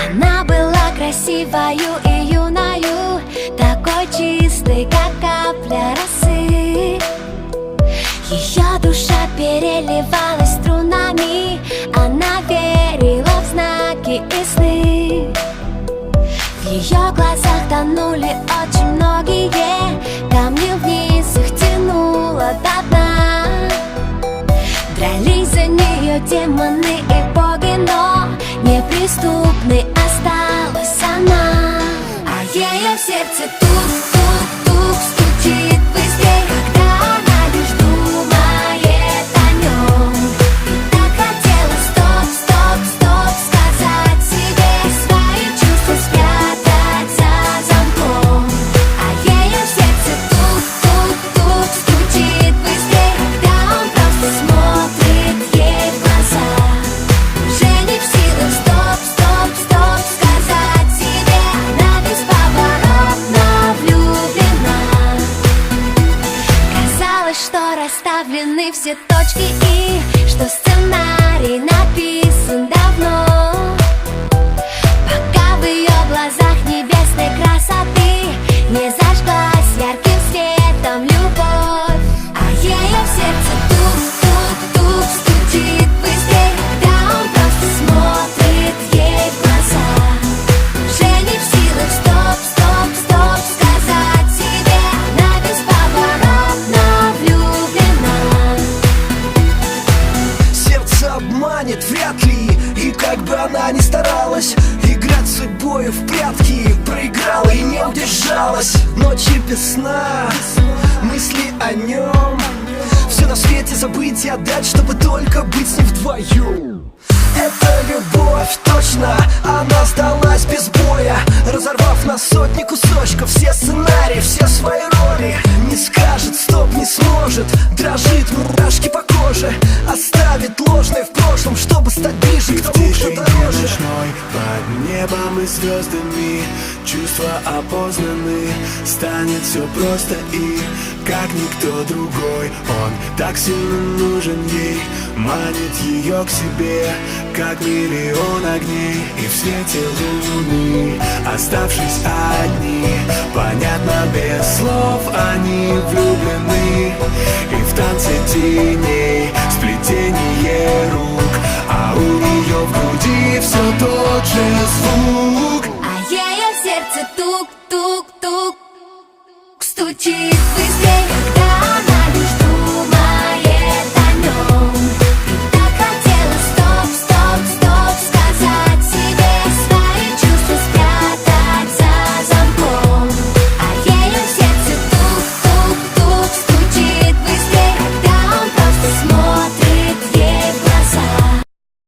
Она была красивою и юною, такой чистой, как капля росы. Ее душа переливалась струнами, она верила в знаки и сны. В ее глазах тонули очень многие, камни вниз их тянуло до дна. Дрались за нее демоны и боги, но неприступной осталась она. А ее сердце тук-тук-тук стучит быстрее, когда она лишь думает о нем. И так хотела стоп-стоп-стоп сказать себе, свои чувства спрятать за замком. А ее сердце тук-тук-тук стучит быстрее, когда он просто смотрит ей в глаза. Уже не в силах стоп-стоп-стоп сказать себе, она бесповоротно влюблена. Казалось, что расставлены все точки и что сценарий написан давно, пока в ее глазах небесной красоты не зажглась ярким светом любовь. А ее сердце тук-тук-тук стучит быстрее, когда он просто смотрит ей в глаза. Уже не в силах стоп-стоп-стоп сказать себе, она бесповоротно влюблена. Сердце обманет вряд ли, и как бы она ни старалась играть с судьбою в прятки, проиграла и не удержалась. Ночи без сна, мысли о нем, все на свете забыть и отдать, чтобы только быть с ним вдвоем. Это любовь, точно, она сдалась без боя, разорвав на сотни кусочков все сценарии, все свои роли. Не скажет стоп, не сможет, дрожит, мурашки по коже, оставит ложное в прошлом, чтобы стать ближе к тому, кто дороже. Ночной, под небом и звездами чувства опознаны, станет все просто и как никто другой. Он так сильно нужен ей, манит ее к себе, как миллион огней. И в свете луны, оставшись одни, понятно без слов, они влюблены. И в танце теней, сплетение рук, а у нее в груди все тот же звук. А ее сердце тук-тук-тук стучит быстрее, когда